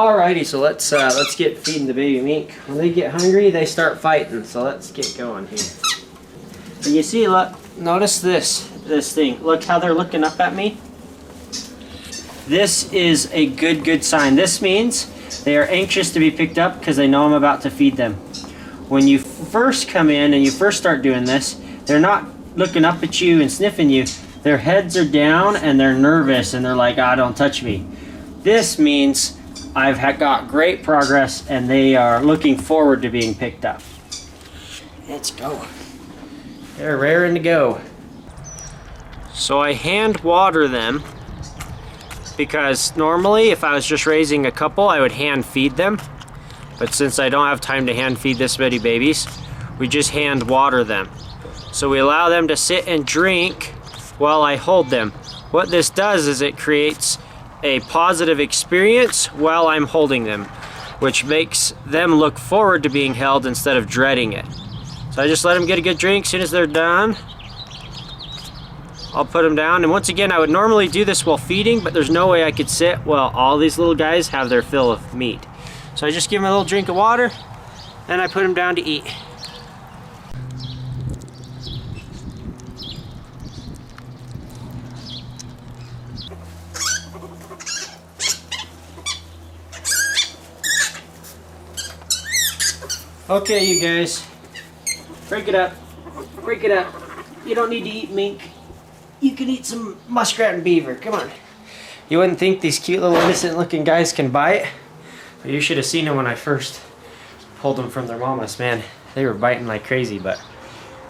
Alrighty, so let's get feeding the baby mink. When they get hungry, they start fighting. So let's get going here. And you see, look, notice this thing. Look how they're looking up at me. This is a good sign. This means they are anxious to be picked up because they know I'm about to feed them. When you first come in and you first start doing this, they're not looking up at you and sniffing you. Their heads are down and they're nervous and they're like, ah, don't touch me. This means I've got great progress and they are looking forward to being picked up. Let's go. They're raring to go. So I hand water them because normally if I was just raising a couple, I would hand feed them. But since I don't have time to hand feed this many babies, we just hand water them. So we allow them to sit and drink while I hold them. What this does is it creates a positive experience while I'm holding them, which makes them look forward to being held instead of dreading it. So I just let them get a good drink. As soon as they're done, I'll put them down. And once again, I would normally do this while feeding, but there's no way I could sit while all these little guys have their fill of meat. So I just give them a little drink of water, then I put them down to eat. Okay, you guys, break it up, break it up. You don't need to eat mink. You can eat some muskrat and beaver, come on. You wouldn't think these cute little innocent looking guys can bite, but you should have seen them when I first pulled them from their mamas, man. They were biting like crazy, but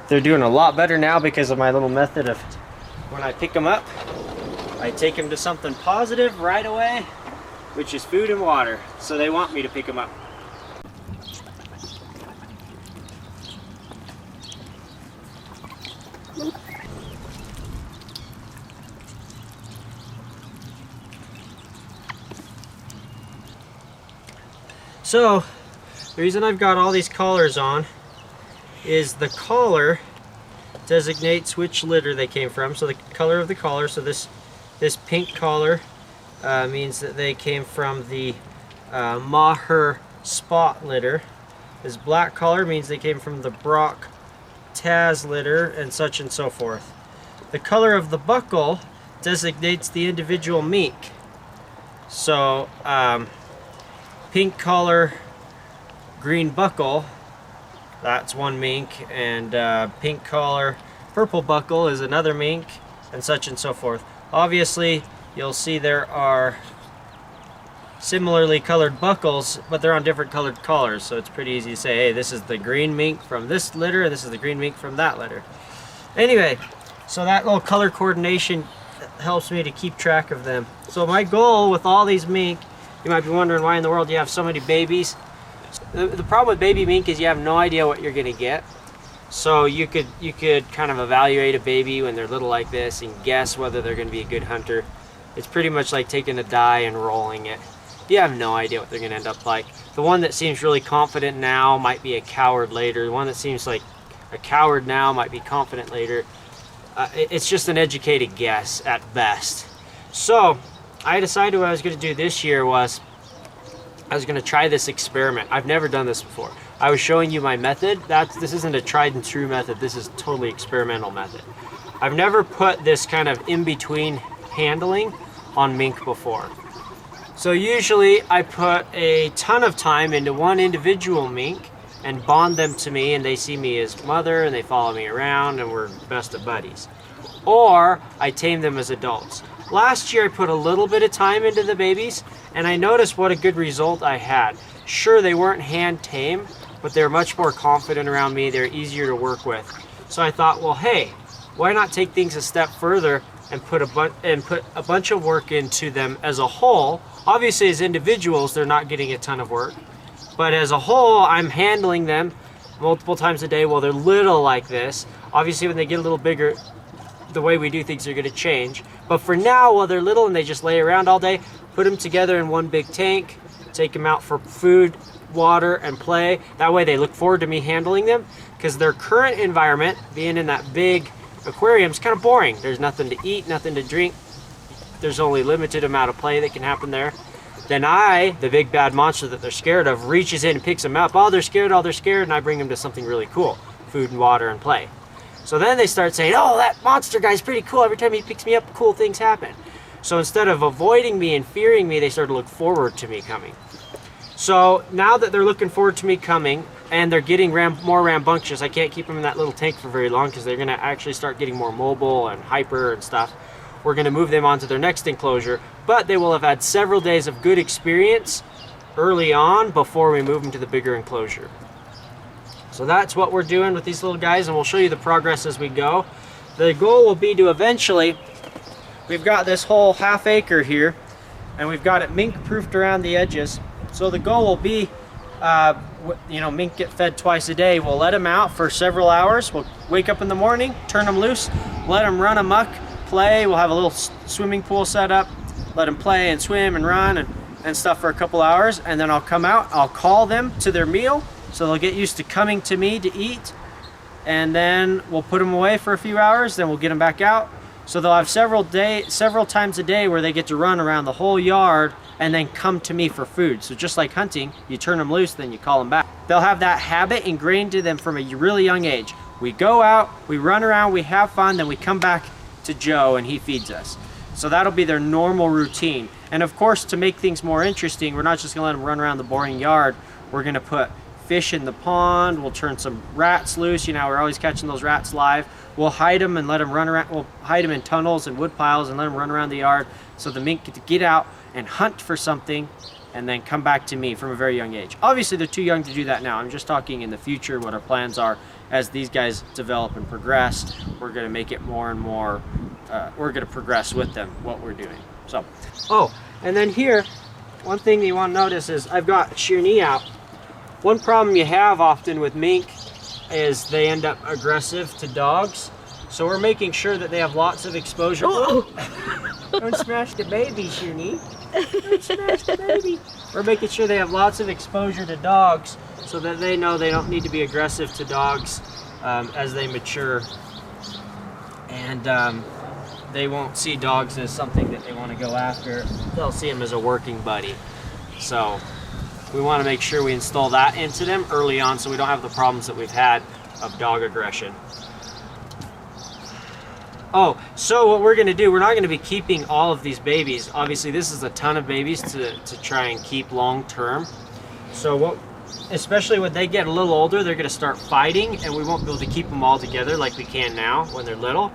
they're doing a lot better now because of my little method of when I pick them up, I take them to something positive right away, which is food and water. So they want me to pick them up. So, the reason I've got all these collars on is the collar designates which litter they came from. So the color of the collar, so this pink collar means that they came from the Maher spot litter. This black collar means they came from the Brock Taz litter, and such and so forth. The color of the buckle designates the individual mink. So, pink collar, green buckle, that's one mink, and pink collar, purple buckle is another mink, and such and so forth. Obviously, you'll see there are similarly colored buckles, but they're on different colored collars, so it's pretty easy to say, hey, this is the green mink from this litter, and this is the green mink from that litter. Anyway, so that little color coordination helps me to keep track of them. So my goal with all these mink, you might be wondering why in the world you have so many babies. The problem with baby mink is you have no idea what you're going to get. So you could kind of evaluate a baby when they're little like this and guess whether they're going to be a good hunter. It's pretty much like taking a die and rolling it. You have no idea what they're going to end up like. The one that seems really confident now might be a coward later. The one that seems like a coward now might be confident later. It's just an educated guess at best. So I decided what I was going to do this year was I was going to try this experiment. I've never done this before. I was showing you my method. This isn't a tried and true method. This is a totally experimental method. I've never put this kind of in-between handling on mink before. So usually I put a ton of time into one individual mink and bond them to me, and they see me as mother and they follow me around and we're best of buddies. Or I tame them as adults. Last year I put a little bit of time into the babies and I noticed what a good result I had. Sure, they weren't hand tame, but they're much more confident around me. They're easier to work with. So I thought, well, hey, why not take things a step further and put a bunch of work into them as a whole. Obviously as individuals they're not getting a ton of work, but as a whole I'm handling them multiple times a day while they're little like this. Obviously when they get a little bigger, the way we do things are going to change. But for now, while they're little and they just lay around all day, put them together in one big tank, take them out for food, water, and play. That way they look forward to me handling them, because their current environment, being in that big aquarium, is kind of boring. There's nothing to eat, nothing to drink. There's only limited amount of play that can happen there. Then I, the big bad monster that they're scared of, reaches in and picks them up. Oh, they're scared, and I bring them to something really cool, food and water and play. So then they start saying, oh, that monster guy's pretty cool. Every time he picks me up, cool things happen. So instead of avoiding me and fearing me, they start to look forward to me coming. So now that they're looking forward to me coming, and they're getting more rambunctious, I can't keep them in that little tank for very long because they're going to actually start getting more mobile and hyper and stuff. We're going to move them onto their next enclosure, but they will have had several days of good experience early on before we move them to the bigger enclosure. So that's what we're doing with these little guys, and we'll show you the progress as we go. The goal will be to eventually, we've got this whole ½ acre here, and we've got it mink proofed around the edges. So the goal will be, you know, mink get fed twice a day. We'll let them out for several hours. We'll wake up in the morning, turn them loose, let them run amok, play. We'll have a little swimming pool set up, let them play and swim and run and stuff for a couple hours, and then I'll come out, I'll call them to their meal, so they'll get used to coming to me to eat, and then we'll put them away for a few hours, then we'll get them back out. So they'll have several times a day where they get to run around the whole yard and then come to me for food. So just like hunting, you turn them loose, then you call them back. They'll have that habit ingrained to them from a really young age. We go out, we run around, we have fun, then we come back to Joe and he feeds us. So that'll be their normal routine. And of course, to make things more interesting, we're not just gonna let them run around the boring yard. We're gonna put fish in the pond. We'll turn some rats loose. You know, we're always catching those rats live. We'll hide them and let them run around. We'll hide them in tunnels and wood piles and let them run around the yard so the mink get to get out and hunt for something and then come back to me from a very young age. Obviously, they're too young to do that now. I'm just talking in the future, what our plans are as these guys develop and progress. We're gonna make it more and more, we're gonna progress with them, what we're doing. So, oh, and then here, one thing you wanna notice is I've got sheer knee out. One problem you have often with mink is they end up aggressive to dogs. So we're making sure that they have lots of exposure. Oh. Don't smash the baby, Shuni. Don't smash the baby. We're making sure they have lots of exposure to dogs so that they know they don't need to be aggressive to dogs as they mature. And they won't see dogs as something that they want to go after. They'll see them as a working buddy. So we want to make sure we install that into them early on so we don't have the problems that we've had of dog aggression. Oh, so what we're going to do, we're not going to be keeping all of these babies. Obviously, this is a ton of babies to try and keep long term. So especially when they get a little older, they're going to start fighting, and we won't be able to keep them all together like we can now when they're little.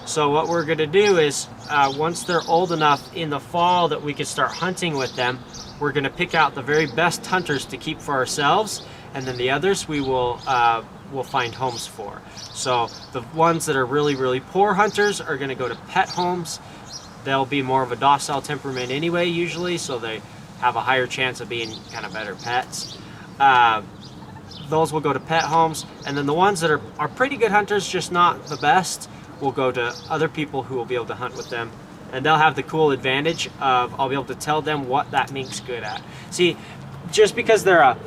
So what we're going to do is, once they're old enough in the fall that we can start hunting with them, we're going to pick out the very best hunters to keep for ourselves, and then the others we will we'll find homes for. So the ones that are really, really poor hunters are going to go to pet homes. They'll be more of a docile temperament anyway, usually, so they have a higher chance of being kind of better pets. Those will go to pet homes, and then the ones that are pretty good hunters, just not the best, will go to other people who will be able to hunt with them. And they'll have the cool advantage of I'll be able to tell them what that mink's good at. See, just because they're a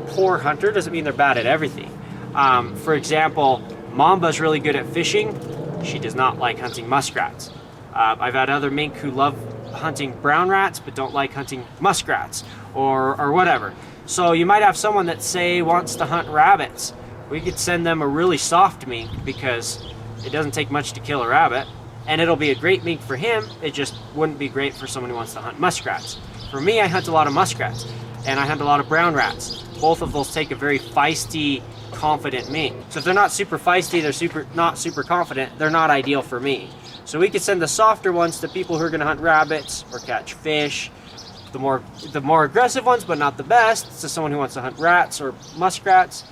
poor hunter doesn't mean they're bad at everything. For example, Mamba's really good at fishing. She does not like hunting muskrats. I've had other mink who love hunting brown rats but don't like hunting muskrats or whatever. So you might have someone that, say, wants to hunt rabbits. We could send them a really soft mink because it doesn't take much to kill a rabbit, and it'll be a great mink for him. It just wouldn't be great for someone who wants to hunt muskrats. For me, I hunt a lot of muskrats, and I hunt a lot of brown rats. Both of those take a very feisty, confident mink. So if they're not super feisty, they're not super confident, they're not ideal for me. So we could send the softer ones to people who are going to hunt rabbits or catch fish. The more aggressive ones, but not the best, to someone who wants to hunt rats or muskrats.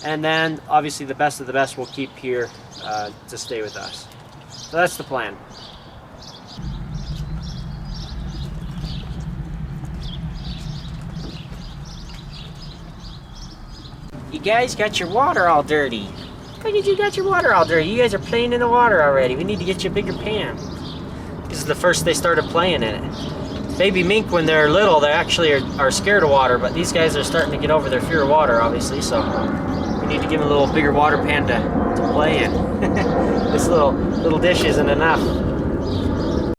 And then obviously the best of the best we'll keep here to stay with us. So that's the plan. You guys got your water all dirty. Look at you, got your water all dirty. You guys are playing in the water already. We need to get you a bigger pan. This is the first they started playing in it. Baby mink, when they're little, they actually are scared of water, but these guys are starting to get over their fear of water, obviously, so we need to give them a little bigger water pan to play in. This little dish isn't enough.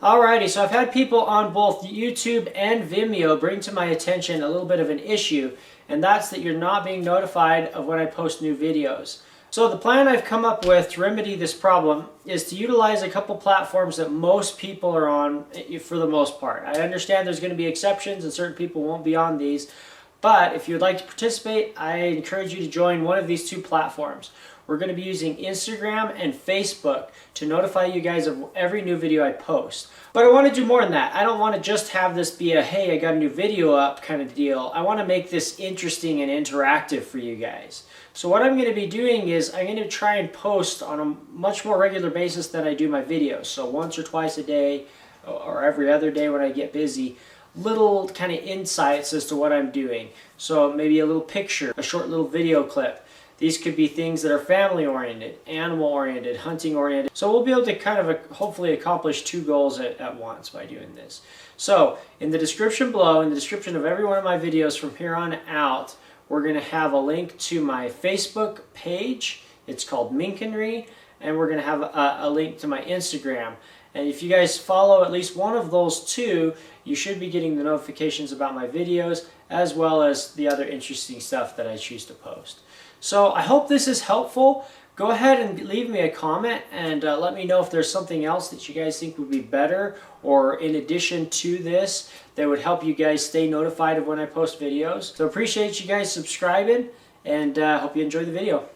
Alrighty, so I've had people on both YouTube and Vimeo bring to my attention a little bit of an issue, and that's that you're not being notified of when I post new videos. So the plan I've come up with to remedy this problem is to utilize a couple platforms that most people are on for the most part. I understand there's going to be exceptions and certain people won't be on these, but if you'd like to participate, I encourage you to join one of these two platforms. We're going to be using Instagram and Facebook to notify you guys of every new video I post. But I want to do more than that. I don't want to just have this be a, hey, I got a new video up kind of deal. I want to make this interesting and interactive for you guys. So what I'm going to be doing is I'm going to try and post on a much more regular basis than I do my videos. So once or twice a day or every other day when I get busy, little kind of insights as to what I'm doing. So maybe a little picture, a short little video clip. These could be things that are family oriented, animal oriented, hunting oriented. So we'll be able to kind of hopefully accomplish two goals at once by doing this. So in the description below, in the description of every one of my videos from here on out, we're going to have a link to my Facebook page. It's called Minkenry, and we're going to have a link to my Instagram. And if you guys follow at least one of those two, you should be getting the notifications about my videos as well as the other interesting stuff that I choose to post. So I hope this is helpful. Go ahead and leave me a comment and let me know if there's something else that you guys think would be better or in addition to this that would help you guys stay notified of when I post videos. So appreciate you guys subscribing and hope you enjoy the video.